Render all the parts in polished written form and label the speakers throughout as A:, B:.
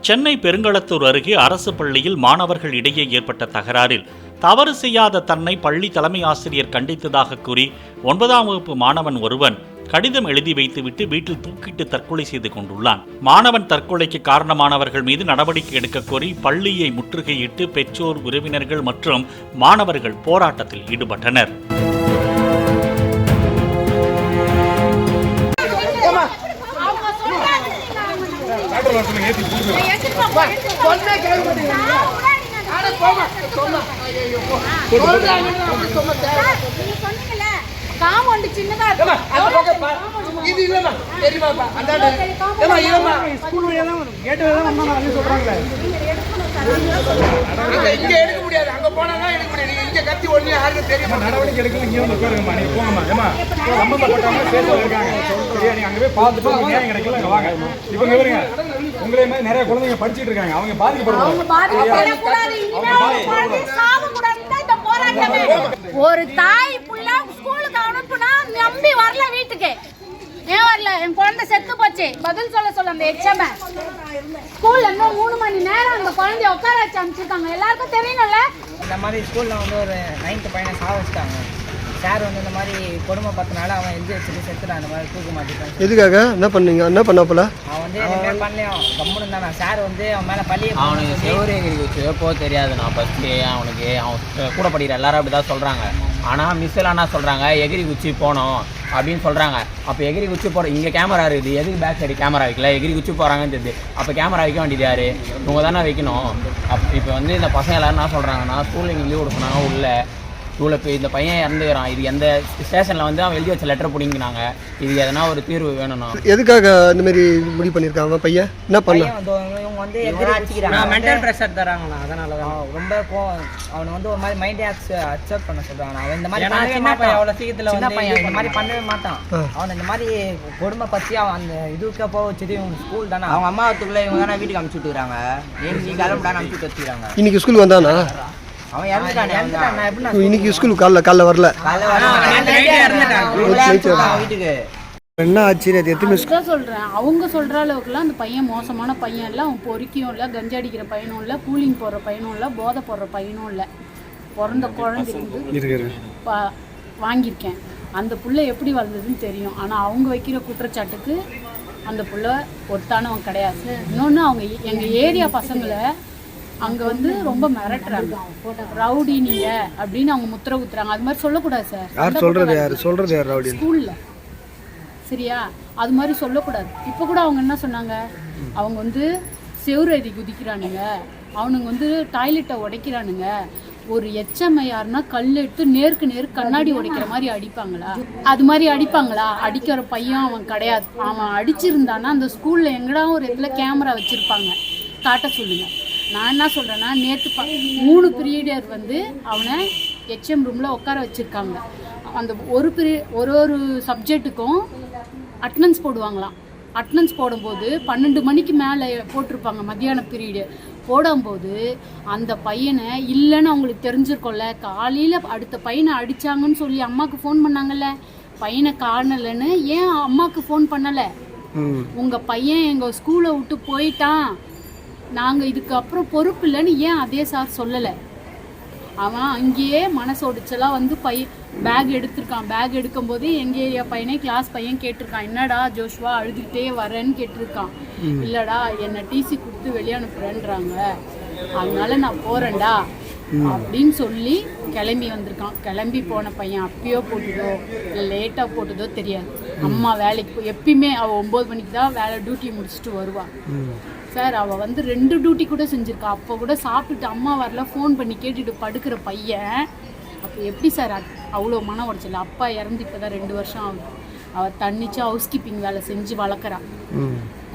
A: சென்னை பெருங்களத்தூர் அருகே அரசு பள்ளியில் மாணவர்கள் இடையே ஏற்பட்ட தகராறில் தவறு செய்யாத தன்னை பள்ளி தலைமை ஆசிரியர் கண்டித்ததாக கூறி 9ஆம் வகுப்பு மாணவன் ஒருவன் கடிதம் எழுதி வைத்துவிட்டு வீட்டில் தூக்கிட்டு தற்கொலை செய்து கொண்டுள்ளான். மாணவன் தற்கொலைக்கு காரணமானவர்கள் மீது நடவடிக்கை எடுக்க கோரி பள்ளியை முற்றுகையிட்டு பெற்றோர், உறவினர்கள் மற்றும் மாணவர்கள் போராட்டத்தில் ஈடுபட்டனர்.
B: காம்பவுண்ட் சின்னதா இருக்கு. இது இல்லமா தெரியுமாப்பா அந்தாண்ட ஏமா இல்லமா ஸ்கூல்ல எல்லாம் கேட் எல்லாம் வந்தா அது சொல்றாங்க. இங்க எடுக்க முடியாது. அங்க போனா தான் எடுக்க முடியும். இங்க கத்தி ஒண்ணே யாருக்கு தெரியுமா? நடவடிக்கை எடுக்கல. இங்க வந்து உட்காருங்கம்மா. நீங்க போங்கம்மா. ஏமா சம்பந்தப்பட்டவங்க சேர்ந்து இருக்காங்க. சரியா நீங்க அங்க போய் பார்த்துட்டு நியாயம் கிடைக்கல அங்க வாங்க. இப்போ இங்க வரீங்க. உங்களே மாதிரி நிறைய குழந்தைங்க படிச்சிட்டு இருக்காங்க. அவங்க பாதிக்கப்படுவாங்க. அவங்க பாதிக்கப்படக்கூடாது. இனிமே சாவ கூடாதுன்னு இந்த போராட்டமே.
C: ஒரு தாய் புள்ள ஸ்கூலுக்கு அனுப்புனா நம்பி வரல வீட்டுக்கு. ஏன் வரல? என் குழந்தை செத்து போச்சு. பதில் சொல்ல அந்த எச்சம ஸ்கூல்ல இன்னும் 3 மணி நேரம் அந்த குழந்தைய உட்கார வச்சு அனுப்பிச்சிருக்காங்க. எல்லாருக்கும் தெரியணும்ல.
D: இந்த மாதிரி ஸ்கூல்ல வந்து ஒரு 9th பையனை சாவச்சிட்டாங்க. சார் வந்து இந்த மாதிரி கொடுமை பார்த்தனால அவன் எழுதி வச்சுட்டு செத்துட்டான். அந்த மாதிரி தூக்க மாட்டேன்.
E: எதுக்காக என்ன பண்ணீங்க? என்ன பண்ணப்பல
D: அவன் வந்து எதுவுமே பண்ணலையும் கம்முன்னு இருந்தான். சார் வந்து அவன் மேலே பள்ளி
F: அவனுக்கு செவரு எகிரி வச்சு எப்போ தெரியாது. நான் ஃபஸ்ட்டு அவனுக்கு அவன் கூட படிக்கிற எல்லாரும் அப்படி தான் சொல்கிறாங்க. ஆனால் மிஸ்ஸெல்லாம் என்ன சொல்கிறாங்க, எகிரி குச்சி போனோம் அப்படின்னு சொல்கிறாங்க. அப்போ எகிரி குச்சி போகிற இங்கே கேமரா இருக்குது, எதுக்கு பேக் சைடு கேமரா வைக்கல? எகிரி குச்சி போகிறாங்கன்னு தெரியுது. அப்போ கேமரா வைக்க வேண்டியது யார்? இவங்க தானே வைக்கணும். இப்போ வந்து இந்த பசங்க எல்லோரும் என்ன சொல்கிறாங்கன்னா, ஸ்கூலில் இங்கே லீவ் கொடுக்கணும் உள்ள இவ்வளோ இந்த பையன் இறந்துக்கிறான். இது எந்த ஸ்டேஷனில் வந்து அவன் எழுதி வச்ச லெட்டர் பிடிங்கினாங்க. இது எதனா ஒரு தீர்வு வேணும்னா.
E: எதுக்காக இந்த மாதிரி முடிவு பண்ணியிருக்காங்க? பையன் என்ன பண்ண?
D: இவங்க வந்து மென்டல் ப்ரெஷர் தராங்கண்ணா. அதனால தான் ரொம்ப அவனை வந்து ஒரு மாதிரி மைண்டே அக்செப்ட் பண்ண சொல்கிறாங்க. அவன் இந்த மாதிரி சின்ன பையன் அவ்வளோ சீக்கிரத்தில் வந்து பையன் இந்த மாதிரி பண்ணவே மாட்டான். அவன் இந்த மாதிரி கொடுமை பற்றி அவன் அந்த இதுக்கு போக வச்சது இவங்க ஸ்கூல் தானே. அவங்க அம்மாவத்துக்குள்ளே இவங்க தானே வீட்டுக்கு அனுப்பிச்சு விட்டுக்கிறாங்க. நீ கிளம்பிடான்னு அனுப்பிச்சு வச்சுக்கிறாங்க.
E: இன்னைக்கு ஸ்கூல் வந்தானா?
D: அவன் இறந்துட்டான்.
E: இன்னைக்கு ஸ்கூல் காலைல வரல.
D: வீட்டுக்கு
E: என்ன ஆச்சு?
C: சொல்றேன். அவங்க சொல்ற அளவுக்குலாம் அந்த பையன் மோசமான பையன் இல்லை. அவன் பொறுக்கியும் இல்லை, கஞ்சா அடிக்கிற பையனும் இல்லை, கூலிங் போடுற பையனும் இல்லை, போதை போடுற பையனும் இல்லை. பிறந்த குழந்தை இருந்து வாங்கியிருக்கேன். அந்த புள்ள எப்படி வளர்ந்ததுன்னு தெரியும். ஆனால் அவங்க வைக்கிற குற்றச்சாட்டுக்கு அந்த புள்ள ஒத்தானவன் கிடையாது. இன்னொன்று அவங்க எங்கள் ஏரியா பசங்களை அங்கே வந்து ரொம்ப மிரட்டுறாங்க. ரவுடி நீங்க அப்படின்னு அவங்க முத்திர குத்துறாங்க. அது மாதிரி சொல்லக்கூடாது சார்.
E: சொல்றது யார் ரவுடி?
C: ஸ்கூல்ல சரியா? அது மாதிரி சொல்லக்கூடாது. இப்போ கூட அவங்க என்ன சொன்னாங்க, அவங்க வந்து செவுரு எழுதி குதிக்கிறானுங்க, அவனுங்க வந்து டாய்லெட்டை உடைக்கிறானுங்க. ஒரு எச்சமையாருன்னா கல் எடுத்து நேருக்கு கண்ணாடி உடைக்கிற மாதிரி அடிப்பாங்களா? அது மாதிரி அடிப்பாங்களா? அடிக்கிற பையன் அவன் கிடையாது. அவன் அடிச்சிருந்தானா அந்த ஸ்கூல்ல எங்கடா ஒரு இடத்துல கேமரா வச்சிருப்பாங்க, காட்ட சொல்லுங்க. நான் என்ன சொல்கிறேன்னா, நேற்று 3 பீரியடர் வந்து அவனை HM ரூமில் உட்கார வச்சுருக்காங்க. அந்த ஒரு சப்ஜெக்ட்டுக்கும் அட்டனன்ஸ் போடுவாங்களாம். அட்டனன்ஸ் போடும்போது 12 மணிக்கு மேலே போட்டிருப்பாங்க. மத்தியான பீரியடு போடும்போது அந்த பையனை இல்லைன்னு அவங்களுக்கு தெரிஞ்சிருக்கோம்ல. காலையில் அடுத்த பையனை அடித்தாங்கன்னு சொல்லி அம்மாவுக்கு ஃபோன் பண்ணாங்கல்ல. பையனை காணலைன்னு ஏன் அம்மாவுக்கு ஃபோன் பண்ணலை? உங்கள் பையன் எங்கள் ஸ்கூலை விட்டு போயிட்டான், நாங்கள் இதுக்கப்புறம் பொறுப்பு இல்லைன்னு ஏன் அதே சார் சொல்லலை? அவன் அங்கேயே மனசோடிச்செல்லாம் வந்து பேக் எடுத்திருக்கான். பேக் எடுக்கும்போது எங்கள் ஏரியா பையனே கிளாஸ் பையன் கேட்டிருக்கான், என்னடா ஜோஷ்வா அழுதுகிட்டே வரேன்னு கேட்டிருக்கான். இல்லைடா என்னை டிசி கொடுத்து வெளியே அனுப்புறேன்றாங்க, அதனால நான் போகிறேன்டா அப்படின்னு சொல்லி கிளம்பி வந்திருக்கான். கிளம்பி போன பையன் அப்பயோ போட்டுதோ இல்லை லேட்டாக போட்டுதோ தெரியாது. அம்மா வேலைக்கு போய் எப்பயுமே அவள் 9 மணிக்கு தான் வேலை டியூட்டி முடிச்சுட்டு வருவாள் சார். அவள் வந்து 2 டியூட்டி கூட செஞ்சுருக்கா. அப்போ கூட சாப்பிட்டுட்டு அம்மா வரல ஃபோன் பண்ணி கேட்டுட்டு படுக்கிற பையன் அப்போ எப்படி சார் அவ்வளோ மன உடைச்சல? அப்பா இறந்து இப்போ தான் 2 வருஷம் ஆகுது. அவள் தன்னிச்சு ஹவுஸ் கீப்பிங் வேலை செஞ்சு வளர்க்குறான்.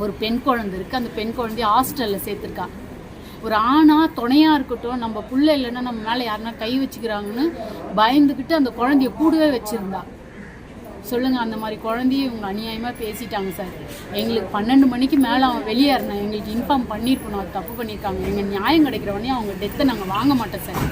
C: ஒரு பெண் குழந்தை இருக்குது. அந்த பெண் குழந்தைய ஹாஸ்டலில் சேர்த்துருக்கா. ஒரு ஆணா துணையாக இருக்கட்டும், நம்ம புள்ள இல்லைன்னா நம்ம மேலே யாருன்னா கை வச்சுக்கிறாங்கன்னு பயந்துக்கிட்டு அந்த குழந்தைய கூடவே வச்சுருந்தா. சொல்லுங்கள், அந்த மாதிரி குழந்தைய இவங்க அநியாயமாக பேசிட்டாங்க சார். எங்களுக்கு 12 மணிக்கு மேலே அவன் வெளியேறினான். எங்களுக்கு இன்ஃபார்ம் பண்ணியிருக்கணும், அது தப்பு பண்ணியிருக்காங்க. எங்கள் நியாயம் கிடைக்கிறவனே அவங்க டெத்தை நாங்கள் வாங்க மாட்டோம் சார்.